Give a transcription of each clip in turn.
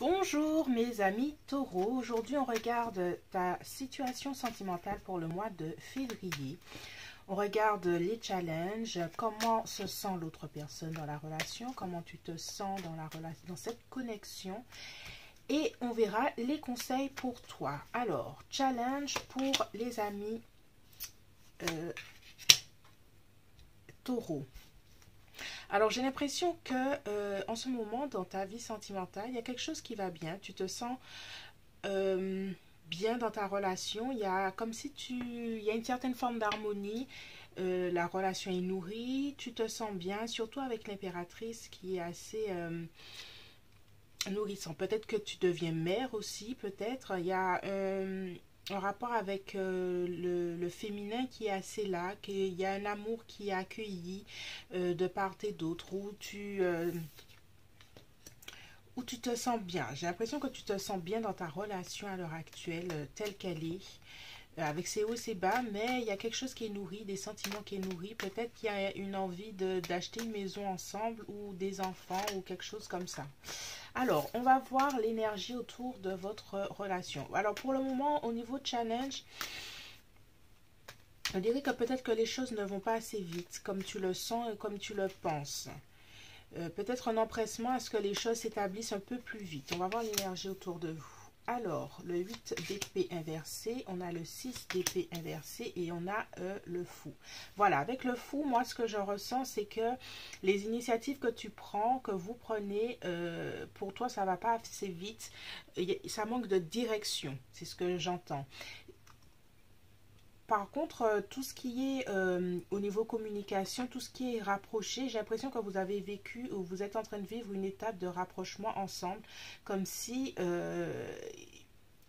Bonjour mes amis taureaux, aujourd'hui on regarde ta situation sentimentale pour le mois de février. On regarde les challenges, comment se sent l'autre personne dans la relation, comment tu te sens dans la relation, dans cette connexion. Et on verra les conseils pour toi. Alors, challenge pour les amis taureaux. Alors, j'ai l'impression que en ce moment, dans ta vie sentimentale, il y a quelque chose qui va bien. Tu te sens bien dans ta relation. Il y a comme si il y a une certaine forme d'harmonie. La relation est nourrie. Tu te sens bien, surtout avec l'impératrice qui est assez nourrissant. Peut-être que tu deviens mère aussi, peut-être. Il y a un rapport avec le féminin qui est assez là, qu'il y a un amour qui est accueilli de part et d'autre, où tu te sens bien. J'ai l'impression que tu te sens bien dans ta relation à l'heure actuelle, telle qu'elle est, avec ses hauts et ses bas, mais il y a quelque chose qui est nourri, des sentiments qui est nourri. Peut-être qu'il y a une envie d'acheter une maison ensemble ou des enfants ou quelque chose comme ça. Alors, on va voir l'énergie autour de votre relation. Alors, pour le moment, au niveau challenge, on dirait que peut-être que les choses ne vont pas assez vite, comme tu le sens et comme tu le penses. Peut-être un empressement à ce que les choses s'établissent un peu plus vite. On va voir l'énergie autour de vous. Alors, le 8 d'épée inversé, on a le 6 d'épée inversé et on a le fou. Voilà, avec le fou, moi, ce que je ressens, c'est que les initiatives que tu prends, que vous prenez, pour toi, ça ne va pas assez vite. Ça manque de direction, c'est ce que j'entends. Par contre, tout ce qui est au niveau communication, tout ce qui est rapproché, j'ai l'impression que vous avez vécu ou vous êtes en train de vivre une étape de rapprochement ensemble, comme si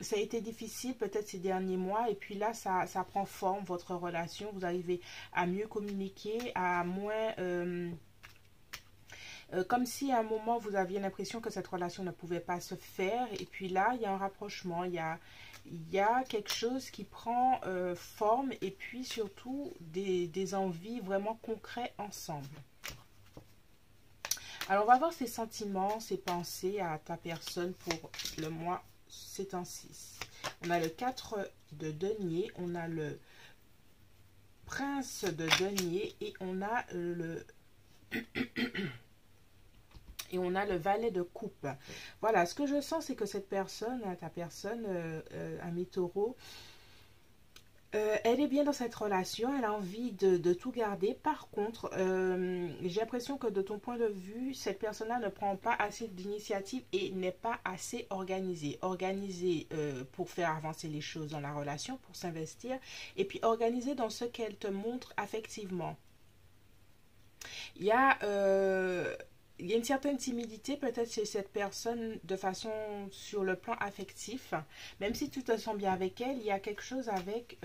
ça a été difficile peut-être ces derniers mois et puis là, ça prend forme, votre relation, vous arrivez à mieux communiquer, à moins... comme si à un moment vous aviez l'impression que cette relation ne pouvait pas se faire et puis là il y a un rapprochement, il y a quelque chose qui prend forme et puis surtout des envies vraiment concrètes ensemble. Alors on va voir ses sentiments, ses pensées à ta personne pour le mois ces temps-ci. On a le 4 de denier, on a le prince de denier et on a le... Et on a le valet de coupe. Voilà, ce que je sens, c'est que cette personne, ta personne, ami taureau, elle est bien dans cette relation, elle a envie de tout garder. Par contre, j'ai l'impression que de ton point de vue, cette personne-là ne prend pas assez d'initiative et n'est pas assez organisée. Organisée pour faire avancer les choses dans la relation, pour s'investir, et puis organisée dans ce qu'elle te montre affectivement. Il y a... il y a une certaine timidité peut-être chez cette personne de façon sur le plan affectif. Même si tu te sens bien avec elle, il y a quelque chose avec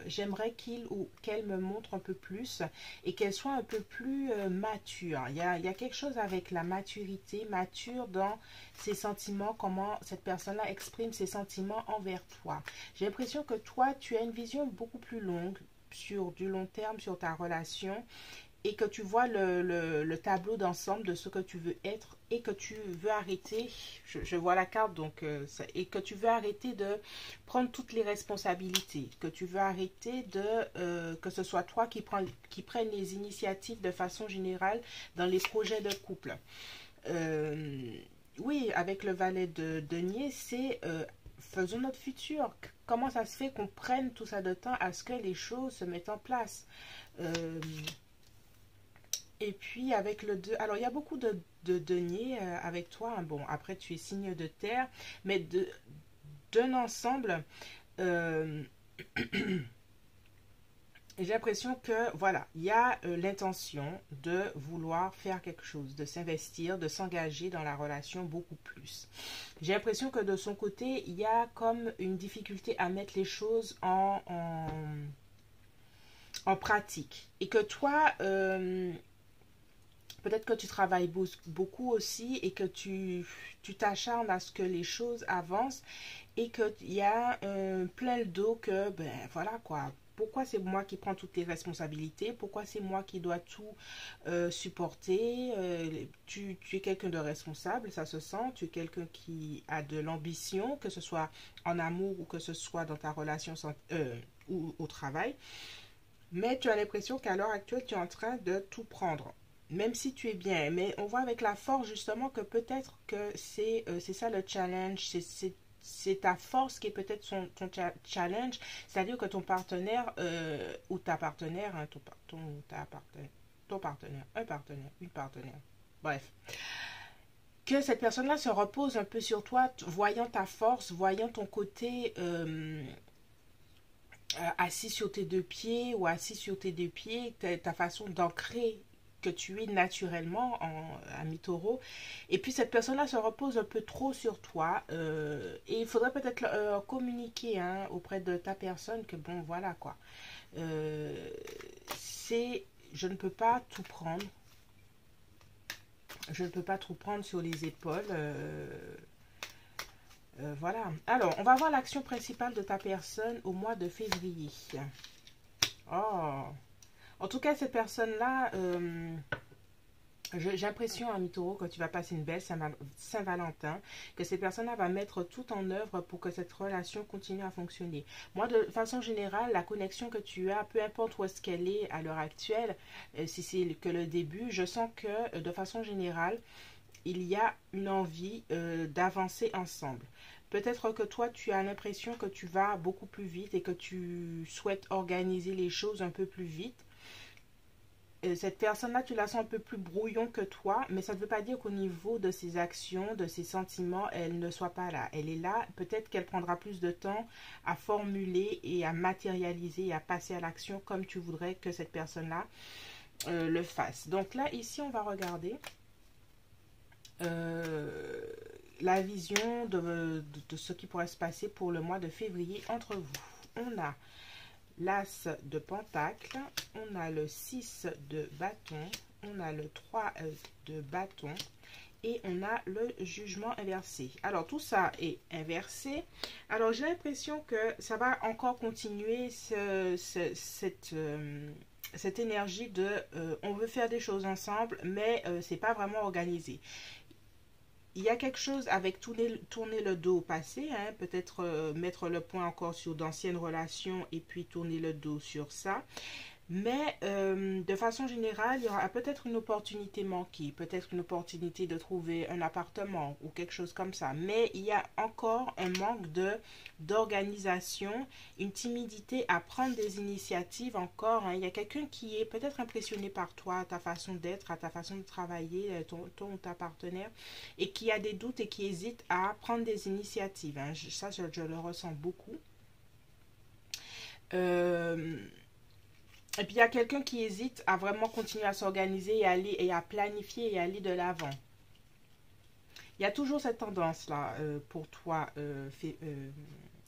j'aimerais qu'il ou qu'elle me montre un peu plus et qu'elle soit un peu plus mature. Il y a quelque chose avec la maturité, mature dans ses sentiments, comment cette personne-là exprime ses sentiments envers toi. J'ai l'impression que toi, tu as une vision beaucoup plus longue sur du long terme sur ta relation et que tu vois le tableau d'ensemble de ce que tu veux être et que tu veux arrêter, je vois la carte donc, et que tu veux arrêter de prendre toutes les responsabilités, que tu veux arrêter de, que ce soit toi qui prenne les initiatives de façon générale dans les projets de couple. Oui, avec le valet de denier, c'est... faisons notre futur. Comment ça se fait qu'on prenne tout ça de temps à ce que les choses se mettent en place? Et puis avec le 2, alors il y a beaucoup de deniers avec toi, hein. Bon, après tu es signe de terre, mais d'un ensemble, euh, j'ai l'impression que voilà, il y a l'intention de vouloir faire quelque chose, de s'investir, de s'engager dans la relation beaucoup plus. J'ai l'impression que de son côté, il y a comme une difficulté à mettre les choses en pratique. Et que toi... peut-être que tu travailles beaucoup aussi et que tu t'acharnes à ce que les choses avancent et qu'il y a plein le dos que, ben voilà quoi, pourquoi c'est moi qui prends toutes les responsabilités, pourquoi c'est moi qui dois tout supporter. Tu es quelqu'un de responsable, ça se sent, tu es quelqu'un qui a de l'ambition, que ce soit en amour ou que ce soit dans ta relation ou au travail. Mais tu as l'impression qu'à l'heure actuelle, tu es en train de tout prendre. Même si tu es bien. Mais on voit avec la force justement que peut-être que c'est ça le challenge. C'est ta force qui est peut-être ton challenge. C'est-à-dire que ton partenaire ou ta partenaire, hein, ton partenaire, un partenaire, une partenaire. Bref. Que cette personne-là se repose un peu sur toi, voyant ta force, voyant ton côté assis sur tes deux pieds ou assis sur tes deux pieds, ta façon d'ancrer que tu es naturellement à mi-taureau. Et puis cette personne-là se repose un peu trop sur toi. Et il faudrait peut-être communiquer hein, auprès de ta personne que bon, voilà quoi. Je ne peux pas tout prendre. Je ne peux pas tout prendre sur les épaules. Voilà. Alors, on va voir l'action principale de ta personne au mois de février. Oh. En tout cas, cette personne-là, j'ai l'impression, à mi-taureau, que tu vas passer une belle Saint-Valentin, que cette personne-là va mettre tout en œuvre pour que cette relation continue à fonctionner. Moi, de façon générale, la connexion que tu as, peu importe où est-ce qu'elle est à l'heure actuelle, si c'est que le début, je sens que, de façon générale, il y a une envie d'avancer ensemble. Peut-être que toi, tu as l'impression que tu vas beaucoup plus vite et que tu souhaites organiser les choses un peu plus vite. Cette personne-là, tu la sens un peu plus brouillon que toi, mais ça ne veut pas dire qu'au niveau de ses actions, de ses sentiments, elle ne soit pas là. Elle est là, peut-être qu'elle prendra plus de temps à formuler et à matérialiser et à passer à l'action comme tu voudrais que cette personne-là le fasse. Donc là, ici, on va regarder la vision de ce qui pourrait se passer pour le mois de février entre vous. On a l'As de Pentacle, on a le 6 de bâton, on a le 3 de bâton et on a le jugement inversé. Alors tout ça est inversé. Alors j'ai l'impression que ça va encore continuer cette énergie de on veut faire des choses ensemble, mais c'est pas vraiment organisé. Il y a quelque chose avec tourner le dos au passé, hein, peut-être mettre le point encore sur d'anciennes relations et puis tourner le dos sur ça. Mais de façon générale, il y aura peut-être une opportunité manquée, peut-être une opportunité de trouver un appartement ou quelque chose comme ça. Mais il y a encore un manque d'organisation, une timidité à prendre des initiatives encore. Hein. Il y a quelqu'un qui est peut-être impressionné par toi, ta façon d'être, ta façon de travailler, ton ou ta partenaire, et qui a des doutes et qui hésite à prendre des initiatives. Hein. Ça, je le ressens beaucoup. Et puis, il y a quelqu'un qui hésite à vraiment continuer à s'organiser et à planifier et à aller de l'avant. Il y a toujours cette tendance-là pour toi,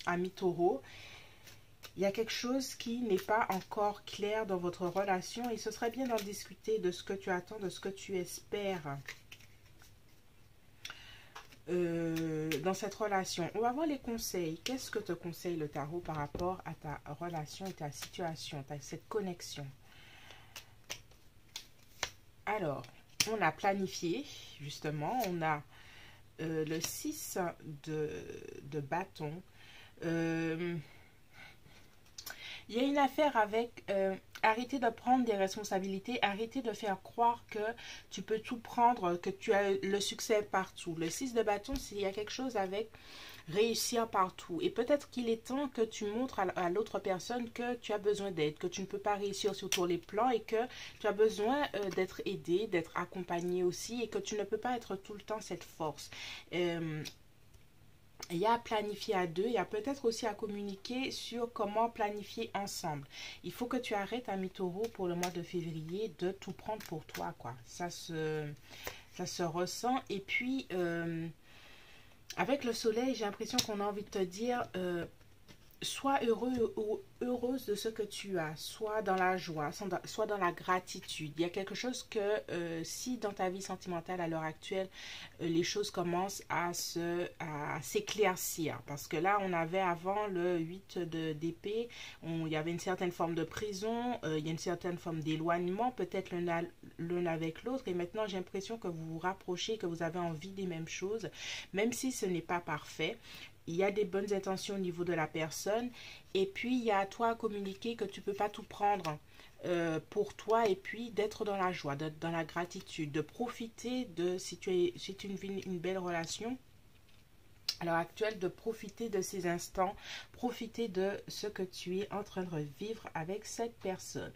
ami taureau. Il y a quelque chose qui n'est pas encore clair dans votre relation et ce serait bien d'en discuter de ce que tu attends, de ce que tu espères dans cette relation. On va voir les conseils. Qu'est-ce que te conseille le tarot par rapport à ta relation et ta situation, cette connexion? Alors, on a planifié, justement. On a le 6 de bâton. Il y a une affaire avec arrêter de prendre des responsabilités, arrêter de faire croire que tu peux tout prendre, que tu as le succès partout. Le 6 de bâton, il y a quelque chose avec réussir partout. Et peut-être qu'il est temps que tu montres à l'autre personne que tu as besoin d'aide, que tu ne peux pas réussir sur tous les plans et que tu as besoin d'être aidé, d'être accompagné aussi et que tu ne peux pas être tout le temps cette force. Il y a à planifier à deux, il y a peut-être aussi à communiquer sur comment planifier ensemble. Il faut que tu arrêtes, ami taureau, pour le mois de février, de tout prendre pour toi, quoi. Ça se ressent. Et puis, avec le soleil, j'ai l'impression qu'on a envie de te dire, sois heureux ou heureuse de ce que tu as, soit dans la joie, soit dans la gratitude. Il y a quelque chose que si dans ta vie sentimentale à l'heure actuelle, les choses commencent à s'éclaircir. Parce que là, on avait avant le 8 d'épée, il y avait une certaine forme de prison, il y a une certaine forme d'éloignement, peut-être l'un avec l'autre. Et maintenant, j'ai l'impression que vous vous rapprochez, que vous avez envie des mêmes choses, même si ce n'est pas parfait. Il y a des bonnes intentions au niveau de la personne et puis il y a à toi à communiquer que tu ne peux pas tout prendre pour toi et puis d'être dans la joie, d'être dans la gratitude, de profiter de, si tu vis une belle relation à l'heure actuelle, de profiter de ces instants, profiter de ce que tu es en train de vivre avec cette personne.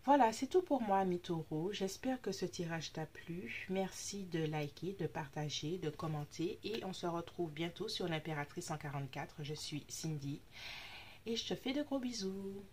Voilà, c'est tout pour moi, mes taureaux. J'espère que ce tirage t'a plu. Merci de liker, de partager, de commenter. Et on se retrouve bientôt sur l'Impératrice 144. Je suis Cindy et je te fais de gros bisous.